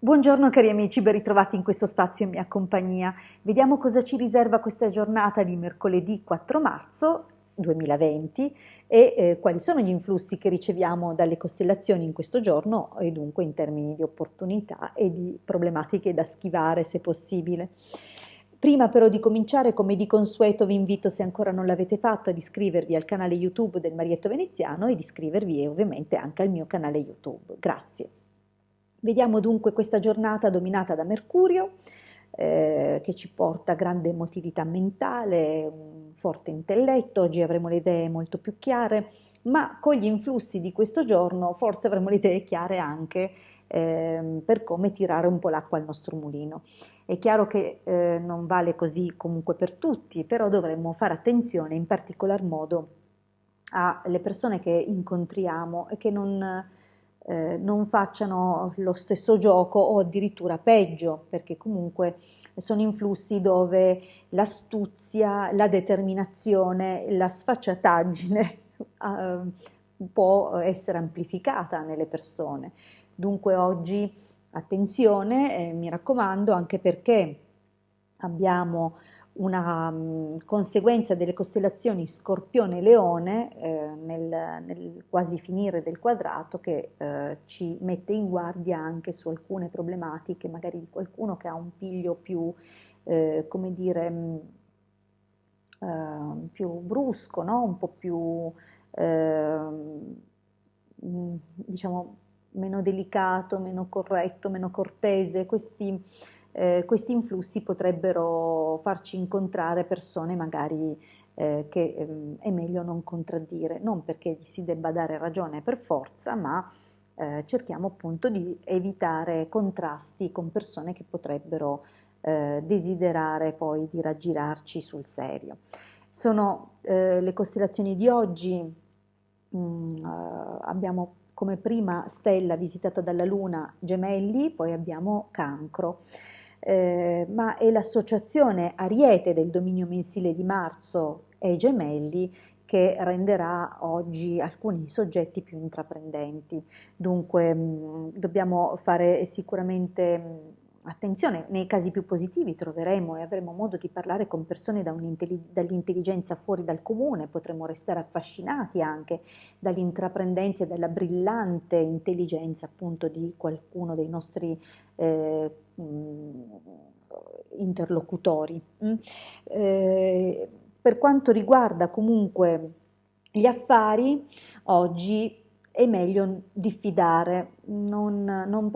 Buongiorno cari amici, ben ritrovati in questo spazio in mia compagnia. Vediamo cosa ci riserva questa giornata di mercoledì 4 marzo 2020 e quali sono gli influssi che riceviamo dalle costellazioni in questo giorno e dunque in termini di opportunità e di problematiche da schivare se possibile. Prima però di cominciare, come di consueto, vi invito, se ancora non l'avete fatto, ad iscrivervi al canale YouTube del Marietto Veneziano ed iscrivervi ovviamente anche al mio canale YouTube. Grazie. Vediamo dunque questa giornata dominata da Mercurio, che ci porta grande emotività mentale, un forte intelletto, oggi avremo le idee molto più chiare, ma con gli influssi di questo giorno forse avremo le idee chiare anche per come tirare un po' l'acqua al nostro mulino. È chiaro che non vale così comunque per tutti, però dovremmo fare attenzione in particolar modo alle persone che incontriamo e che non facciano lo stesso gioco o addirittura peggio, perché comunque sono influssi dove l'astuzia, la determinazione, la sfacciataggine può essere amplificata nelle persone. Dunque oggi attenzione, mi raccomando, anche perché abbiamo una conseguenza delle costellazioni Scorpione-Leone nel quasi finire del quadrato che ci mette in guardia anche su alcune problematiche, magari di qualcuno che ha un piglio più, come dire, più brusco, no? Un po' più, diciamo, meno delicato, meno corretto, meno cortese. Questi influssi potrebbero farci incontrare persone magari che è meglio non contraddire, non perché gli si debba dare ragione per forza, ma cerchiamo appunto di evitare contrasti con persone che potrebbero desiderare poi di raggirarci sul serio. Sono le costellazioni di oggi. Abbiamo come prima stella visitata dalla Luna Gemelli, poi abbiamo Cancro, ma è l'associazione Ariete del dominio mensile di Marzo e Gemelli che renderà oggi alcuni soggetti più intraprendenti. Dunque dobbiamo fare sicuramente attenzione, nei casi più positivi troveremo e avremo modo di parlare con persone dall'intelligenza fuori dal comune, potremo restare affascinati anche dall'intraprendenza e dalla brillante intelligenza appunto di qualcuno dei nostri interlocutori. Per quanto riguarda comunque gli affari, oggi è meglio diffidare, non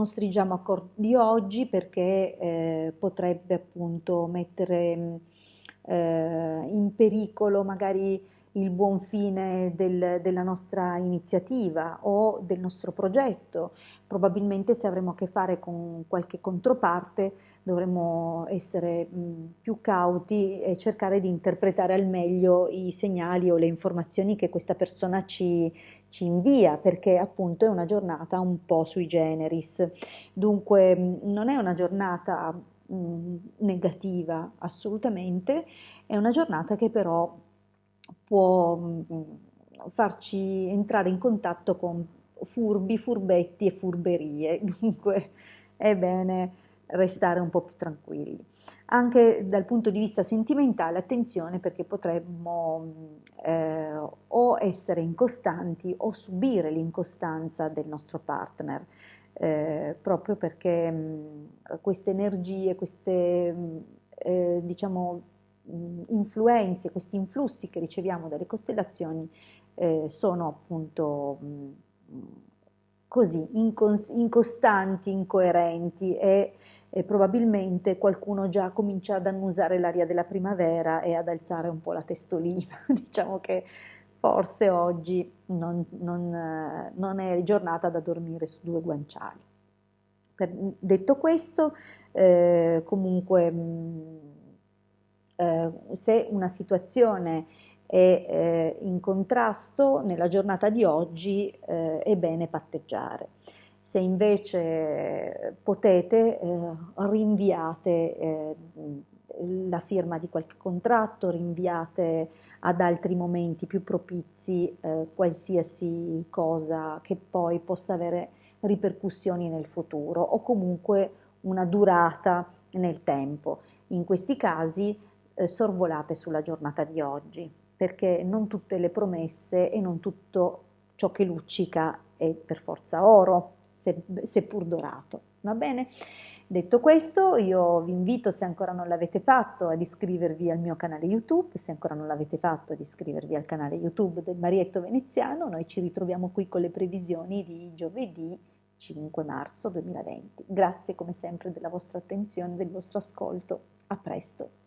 stringiamo accordi oggi perché potrebbe appunto mettere in pericolo magari il buon fine della nostra iniziativa o del nostro progetto. Probabilmente se avremo a che fare con qualche controparte dovremmo essere più cauti e cercare di interpretare al meglio i segnali o le informazioni che questa persona ci invia, perché appunto è una giornata un po' sui generis. Dunque non è una giornata negativa assolutamente, è una giornata che però può farci entrare in contatto con furbi, furbetti e furberie, dunque è bene restare un po' più tranquilli. Anche dal punto di vista sentimentale, attenzione perché potremmo o essere incostanti o subire l'incostanza del nostro partner, proprio perché queste energie, queste diciamo influenze, questi influssi che riceviamo dalle costellazioni sono appunto così incostanti, incoerenti e probabilmente qualcuno già comincia ad annusare l'aria della primavera e ad alzare un po' la testolina. Diciamo che forse oggi non è giornata da dormire su due guanciali. Detto questo, comunque se una situazione è in contrasto nella giornata di oggi è bene patteggiare. Se invece potete, rinviate la firma di qualche contratto, rinviate ad altri momenti più propizi qualsiasi cosa che poi possa avere ripercussioni nel futuro o comunque una durata nel tempo. In questi casi sorvolate sulla giornata di oggi, perché non tutte le promesse e non tutto ciò che luccica è per forza oro, seppur dorato. Va bene? Detto questo, io vi invito, se ancora non l'avete fatto, ad iscrivervi al mio canale YouTube, se ancora non l'avete fatto, ad iscrivervi al canale YouTube del Marietto Veneziano. Noi ci ritroviamo qui con le previsioni di giovedì 5 marzo 2020. Grazie come sempre della vostra attenzione, del vostro ascolto. A presto.